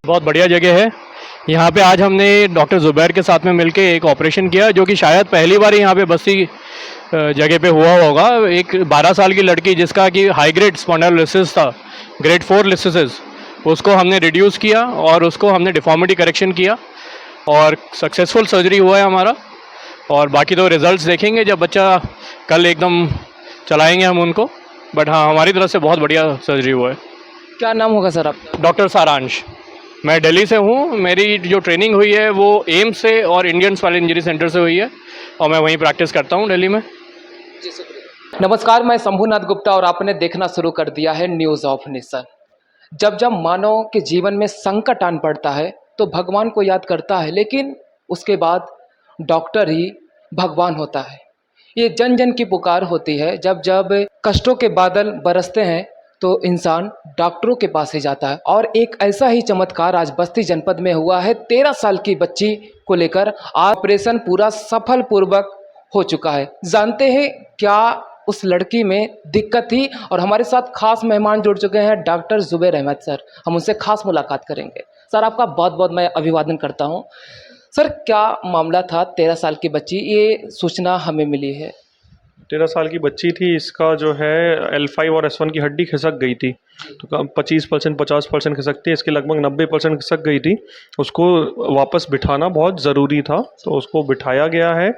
बहुत बढ़िया जगह है। यहाँ पे आज हमने डॉक्टर ज़ुबैर के साथ में मिलके एक ऑपरेशन किया जो कि शायद पहली बार यहाँ पे बस्ती जगह पे हुआ होगा। एक 12 साल की लड़की जिसका कि हाई ग्रेड स्पॉन्डिलोलिसिस था, ग्रेड 4 लिसिसिस, उसको हमने रिड्यूस किया और उसको हमने डिफॉर्मिटी करेक्शन किया और सक्सेसफुल सर्जरी हुआ है हमारा। और बाकी तो रिजल्ट्स देखेंगे जब बच्चा कल एकदम चलाएंगे हम उनको। बट हाँ, हमारी तरफ से बहुत बढ़िया सर्जरी हुआ है। क्या नाम होगा सर आपका? डॉक्टर सारांश, मैं दिल्ली से हूँ। मेरी जो ट्रेनिंग हुई है वो एम्स से और इंडियन स्पाइनल इंजरी सेंटर से हुई है और मैं वहीं प्रैक्टिस करता हूँ दिल्ली में। जी शुक्रिया। नमस्कार, मैं शंभुनाथ गुप्ता और आपने देखना शुरू कर दिया है न्यूज़ ऑफ नेशन। जब जब मानव के जीवन में संकट आन पड़ता है तो भगवान को याद करता है, लेकिन उसके बाद डॉक्टर ही भगवान होता है। ये जन जन की पुकार होती है। जब जब कष्टों के बादल बरसते हैं तो इंसान डॉक्टरों के पास ही जाता है। और एक ऐसा ही चमत्कार आज बस्ती जनपद में हुआ है। 13 साल की बच्ची को लेकर ऑपरेशन पूरा सफल पूर्वक हो चुका है। जानते हैं क्या उस लड़की में दिक्कत थी। और हमारे साथ खास मेहमान जुड़ चुके हैं, डॉक्टर जुबैर अहमद सर। हम उनसे खास मुलाकात करेंगे। सर, आपका बहुत बहुत मैं अभिवादन करता हूं। सर, क्या मामला था? 13 साल की बच्ची, ये सूचना हमें मिली है। 13 साल की बच्ची थी। इसका जो है L5 और S1 की हड्डी खिसक गई थी। तो 25% 50% खिसकती है, इसकी लगभग 90% खिसक गई थी। उसको वापस बिठाना बहुत ज़रूरी था, तो उसको बिठाया गया है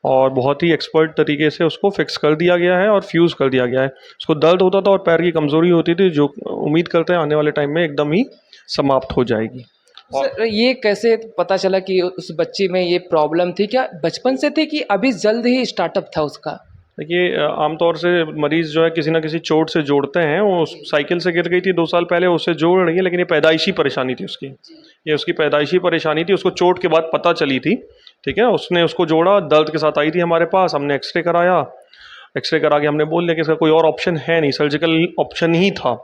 और बहुत ही एक्सपर्ट तरीके से उसको फिक्स कर दिया गया है और फ्यूज़ कर दिया गया है। उसको दर्द होता था और पैर की कमज़ोरी होती थी, जो उम्मीद करते हैं आने वाले टाइम में एकदम ही समाप्त हो जाएगी। सर, ये कैसे पता चला कि उस बच्ची में ये प्रॉब्लम थी? क्या बचपन से थी कि अभी जल्द ही स्टार्टअप था उसका? देखिए, आमतौर से मरीज़ जो है किसी ना किसी चोट से जोड़ते हैं। वो साइकिल से गिर गई थी 2 साल पहले, उससे जोड़ रही है, लेकिन ये पैदाइशी परेशानी थी उसकी। ये उसकी पैदाइशी परेशानी थी, उसको चोट के बाद पता चली थी। ठीक है, उसने उसको जोड़ा, दर्द के साथ आई थी हमारे पास। हमने एक्सरे कराया, एक्सरे करा के हमने बोल दिया कि इसका कोई और ऑप्शन है नहीं, सर्जिकल ऑप्शन ही था।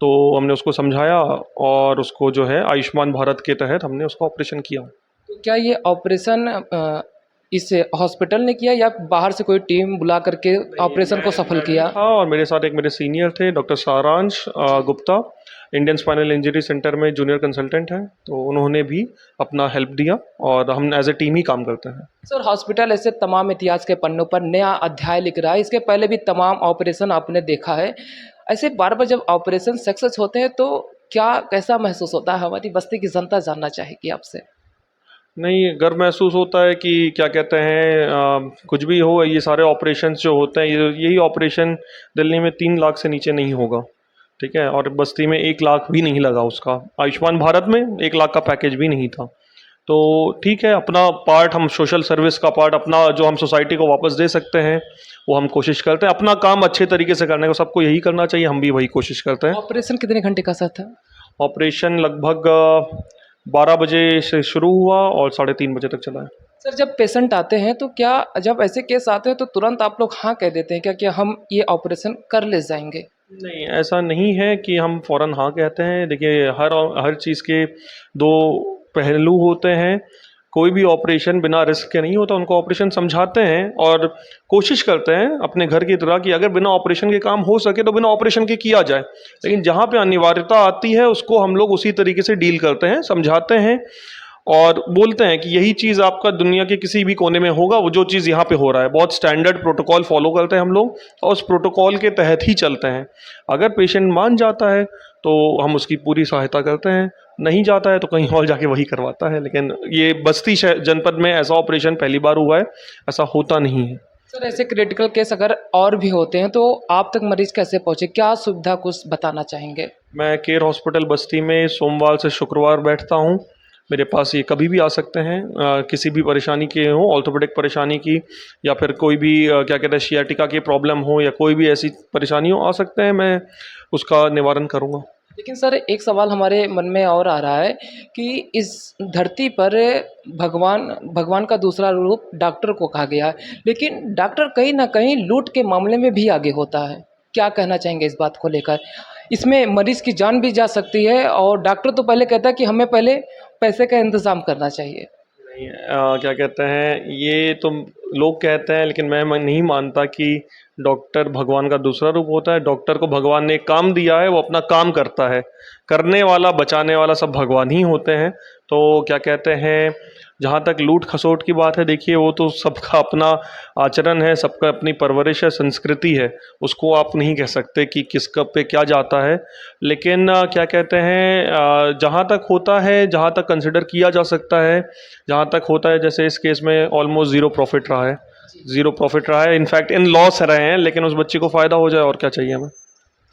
तो हमने उसको समझाया और उसको जो है आयुष्मान भारत के तहत हमने उसका ऑपरेशन किया। तो क्या ये ऑपरेशन इस हॉस्पिटल ने किया या बाहर से कोई टीम बुला करके ऑपरेशन को सफल किया? हाँ, और मेरे साथ एक मेरे सीनियर थे, डॉक्टर सारांश Gupta, Indian spinal injury centre में जूनियर कंसल्टेंट हैं। तो उन्होंने भी अपना हेल्प दिया और हम एज ए टीम ही काम करते हैं। सर, हॉस्पिटल ऐसे तमाम इतिहास के पन्नों पर नया अध्याय लिख रहा है। इसके पहले भी तमाम ऑपरेशन आपने देखा है। ऐसे बार बार जब ऑपरेशन सक्सेस होते हैं तो क्या कैसा महसूस होता है? हमारी बस्ती की जनता जानना चाहेगी आपसे। नहीं, गर्व महसूस होता है कि क्या कहते हैं, कुछ भी हो, ये सारे ऑपरेशंस जो होते हैं, यही ऑपरेशन दिल्ली में 3 लाख से नीचे नहीं होगा। ठीक है, और बस्ती में 1 लाख भी नहीं लगा उसका। आयुष्मान भारत में 1 लाख का पैकेज भी नहीं था। तो ठीक है, अपना पार्ट, हम सोशल सर्विस का पार्ट अपना जो हम सोसाइटी को वापस दे सकते हैं वो हम कोशिश करते हैं। अपना काम अच्छे तरीके से करने को सबको यही करना चाहिए, हम भी वही कोशिश करते हैं। ऑपरेशन कितने घंटे का था? ऑपरेशन लगभग 12 बजे से शुरू हुआ और 3:30 बजे तक चला है। सर, जब पेशेंट आते हैं तो क्या, जब ऐसे केस आते हैं तो तुरंत आप लोग हाँ कह देते हैं क्या कि हम ये ऑपरेशन कर ले जाएंगे? नहीं, ऐसा नहीं है कि हम फ़ौरन हाँ कहते हैं। देखिए, हर चीज़ के 2 पहलू होते हैं। कोई भी ऑपरेशन बिना रिस्क के नहीं होता। उनको ऑपरेशन समझाते हैं और कोशिश करते हैं अपने घर की तरह कि अगर बिना ऑपरेशन के काम हो सके तो बिना ऑपरेशन के किया जाए। लेकिन जहाँ पे अनिवार्यता आती है उसको हम लोग उसी तरीके से डील करते हैं, समझाते हैं और बोलते हैं कि यही चीज़ आपका दुनिया के किसी भी कोने में होगा, वो जो चीज़ यहाँ पे हो रहा है। बहुत स्टैंडर्ड प्रोटोकॉल फॉलो करते हैं हम लोग और उस प्रोटोकॉल के तहत ही चलते हैं। अगर पेशेंट मान जाता है तो हम उसकी पूरी सहायता करते हैं, नहीं जाता है तो कहीं और जाके वही करवाता है। लेकिन ये बस्ती जनपद में ऐसा ऑपरेशन पहली बार हुआ है, ऐसा होता नहीं है। सर, ऐसे क्रिटिकल केस अगर और भी होते हैं तो आप तक मरीज कैसे पहुँचे? क्या सुविधा कुछ बताना चाहेंगे? मैं केयर हॉस्पिटल बस्ती में सोमवार से शुक्रवार बैठता हूँ। मेरे पास ये कभी भी आ सकते हैं, किसी भी परेशानी के हो, ऑर्थोपेडिक परेशानी की या फिर कोई भी क्या कहते हैं सियाटिका की प्रॉब्लम हो या कोई भी ऐसी परेशानी हो, आ सकते हैं, मैं उसका निवारण करूँगा। लेकिन सर, एक सवाल हमारे मन में और आ रहा है कि इस धरती पर भगवान का दूसरा रूप डॉक्टर को कहा गया है, लेकिन डॉक्टर कहीं ना कहीं लूट के मामले में भी आगे होता है। क्या कहना चाहेंगे इस बात को लेकर? इसमें मरीज की जान भी जा सकती है और डॉक्टर तो पहले कहता है कि हमें पहले पैसे का इंतज़ाम करना चाहिए। नहीं, क्या कहते हैं, ये तो लोग कहते हैं, लेकिन मैं नहीं मानता कि डॉक्टर भगवान का दूसरा रूप होता है। डॉक्टर को भगवान ने एक काम दिया है, वो अपना काम करता है। करने वाला, बचाने वाला सब भगवान ही होते हैं। तो क्या कहते हैं, जहाँ तक लूट खसोट की बात है, देखिए वो तो सबका अपना आचरण है, सबका अपनी परवरिश है, संस्कृति है। उसको आप नहीं कह सकते कि किसका पे क्या जाता है। लेकिन क्या कहते हैं, जहाँ तक होता है, जहाँ तक कंसिडर किया जा सकता है, जहाँ तक होता है, जैसे इस केस में ऑलमोस्ट ज़ीरो प्रॉफिट रहा है। ज़ीरो प्रॉफिट रहा है, इनफैक्ट इन लॉस रहे हैं, लेकिन उस बच्ची को फ़ायदा हो जाए और क्या चाहिए हमें।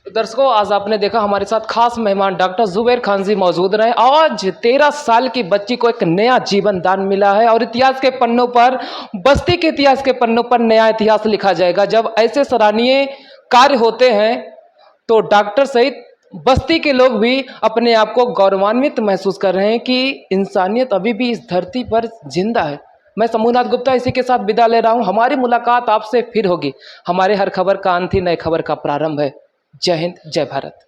दर्शकों, आज आपने देखा हमारे साथ खास मेहमान डॉक्टर जुबैर खान जी मौजूद रहे। आज 13 साल की बच्ची को एक नया जीवन दान मिला है और इतिहास के पन्नों पर, बस्ती के इतिहास के पन्नों पर नया इतिहास लिखा जाएगा। जब ऐसे सराहनीय कार्य होते हैं तो डॉक्टर सहित बस्ती के लोग भी अपने आप को गौरवान्वित महसूस कर रहे हैं कि इंसानियत अभी भी इस धरती पर जिंदा है। मैं शंभुनाथ गुप्ता इसी के साथ विदा ले रहा हूं। हमारी मुलाकात आपसे फिर होगी। हमारे हर खबर का अंत ही नए खबर का प्रारंभ है। जय हिंद, जय भारत।